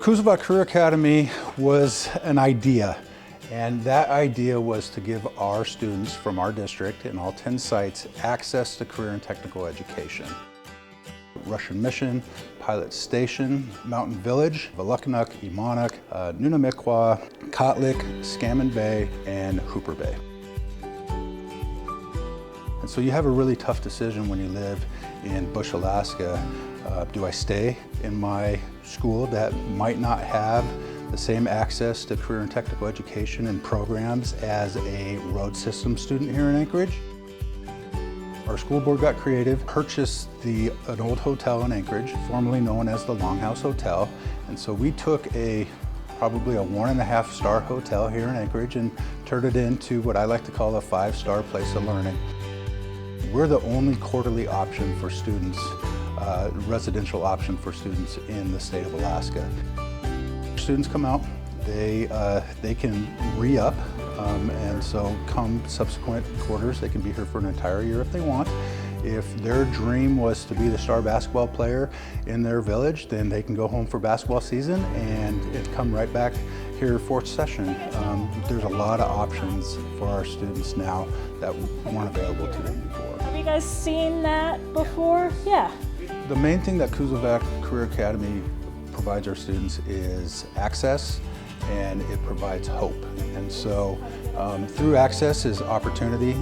Kusilvak Career Academy was an idea, and that idea was to give our students from our district in all 10 sites access to career and technical education. Russian Mission, Pilot Station, Mountain Village, Volokhanok, Imanok, Nunamikwa, Kotlik, Scammon Bay, and Hooper Bay. And so you have a really tough decision when you live in Bush, Alaska. Do I stay in my school that might not have the same access to career and technical education and programs as a road system student here in Anchorage? Our school board got creative, purchased an old hotel in Anchorage, formerly known as the Longhouse Hotel. And so we took probably a 1.5 star hotel here in Anchorage and turned it into what I like to call a 5-star place of learning. We're the only quarterly option for students, residential option for students in the state of Alaska. Students come out, they can re-up, and so come subsequent quarters, they can be here for an entire year if they want. If their dream was to be the star basketball player in their village, then they can go home for basketball season and come right back here fourth session. There's a lot of options for our students now that weren't available to them before. Have you guys seen that before? Yeah. The main thing that Kusilvak Career Academy provides our students is access, and it provides hope. And so through access is opportunity.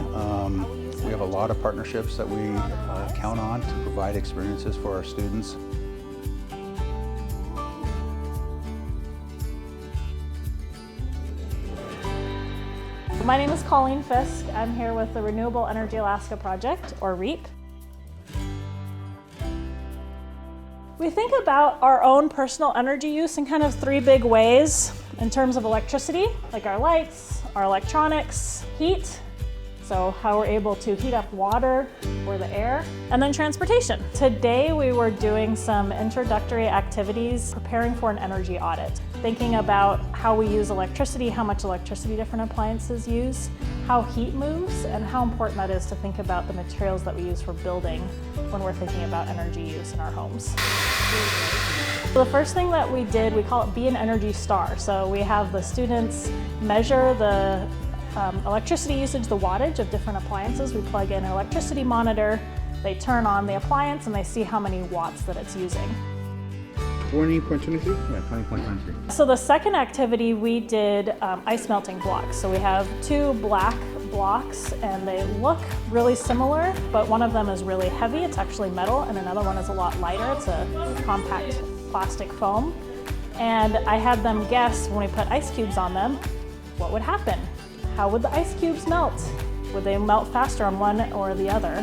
We have a lot of partnerships that we count on to provide experiences for our students. My name is Colleen Fisk. I'm here with the Renewable Energy Alaska Project, or REAP. We think about our own personal energy use in kind of 3 big ways in terms of electricity, like our lights, our electronics, heat, so how we're able to heat up water or the air, and then transportation. Today we were doing some introductory activities preparing for an energy audit, thinking about how we use electricity, how much electricity different appliances use, how heat moves, and how important that is to think about the materials that we use for building when we're thinking about energy use in our homes. So the first thing that we did, we call it Be an Energy Star. So we have the students measure the electricity usage, the wattage of different appliances. We plug in an electricity monitor, they turn on the appliance, and they see how many watts that it's using. 20.23? Yeah, 20.23. So the second activity, we did ice melting blocks. So we have 2 black blocks, and they look really similar, but one of them is really heavy, it's actually metal, and another one is a lot lighter, it's a compact plastic foam. And I had them guess, when we put ice cubes on them, what would happen? How would the ice cubes melt? Would they melt faster on one or the other?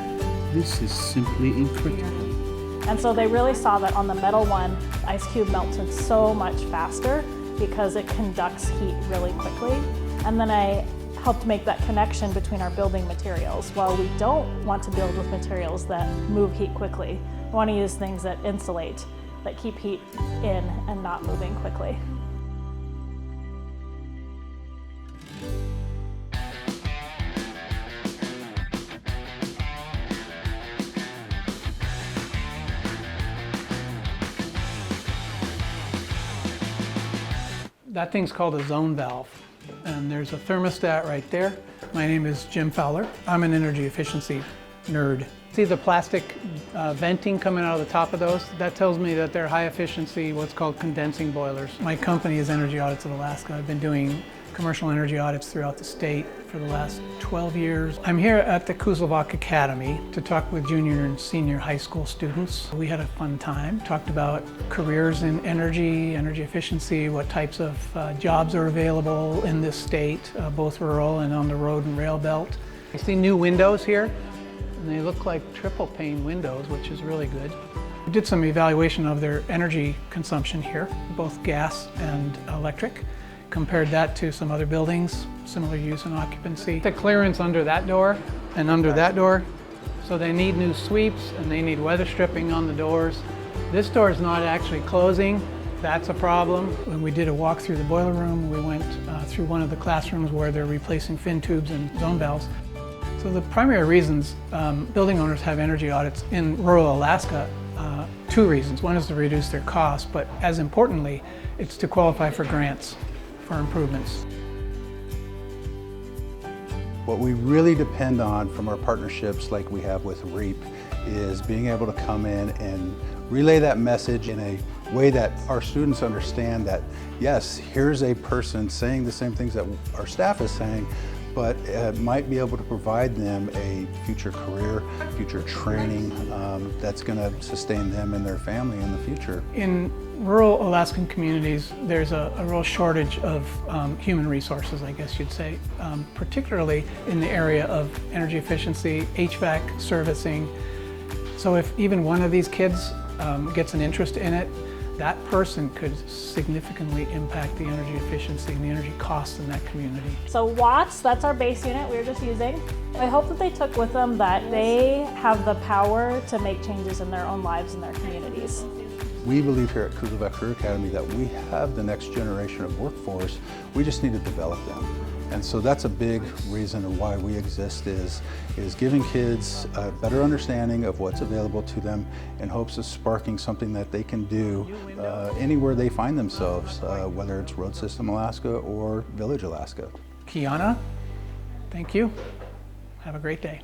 This is simply incredible. And so they really saw that on the metal one, the ice cube melted so much faster because it conducts heat really quickly. And then I helped make that connection between our building materials. While we don't want to build with materials that move heat quickly, we want to use things that insulate, that keep heat in and not moving quickly. That thing's called a zone valve, and there's a thermostat right there. My name is Jim Fowler. I'm an energy efficiency nerd. See the plastic venting coming out of the top of those? That tells me that they're high efficiency, what's called condensing boilers. My company is Energy Audits of Alaska. I've been doing commercial energy audits throughout the state for the last 12 years. I'm here at the Kusilvak Academy to talk with junior and senior high school students. We had a fun time, talked about careers in energy efficiency, what types of jobs are available in this state, both rural and on the road and rail belt. I see new windows here, and they look like triple pane windows, which is really good. We did some evaluation of their energy consumption here, both gas and electric. Compared that to some other buildings, similar use and occupancy. The clearance under that door and under that door, so they need new sweeps and they need weather stripping on the doors. This door is not actually closing. That's a problem. When we did a walk through the boiler room, we went through one of the classrooms where they're replacing fin tubes and zone valves. So the primary reasons building owners have energy audits in rural Alaska, two reasons. One is to reduce their cost, but as importantly, it's to qualify for grants for improvements. What we really depend on from our partnerships like we have with REAP is being able to come in and relay that message in a way that our students understand that, yes, here's a person saying the same things that our staff is saying, but might be able to provide them a future career, future training that's going to sustain them and their family in the future. In rural Alaskan communities, there's a real shortage of human resources, I guess you'd say, particularly in the area of energy efficiency, HVAC servicing. So if even one of these kids gets an interest in it, that person could significantly impact the energy efficiency and the energy costs in that community. So watts, that's our base unit we were just using. I hope that they took with them that they have the power to make changes in their own lives and their communities. We believe here at Kusilvak Career Academy that we have the next generation of workforce. We just need to develop them. And so that's a big reason of why we exist is giving kids a better understanding of what's available to them in hopes of sparking something that they can do anywhere they find themselves, whether it's Road System Alaska or Village Alaska. Kiana, thank you. Have a great day.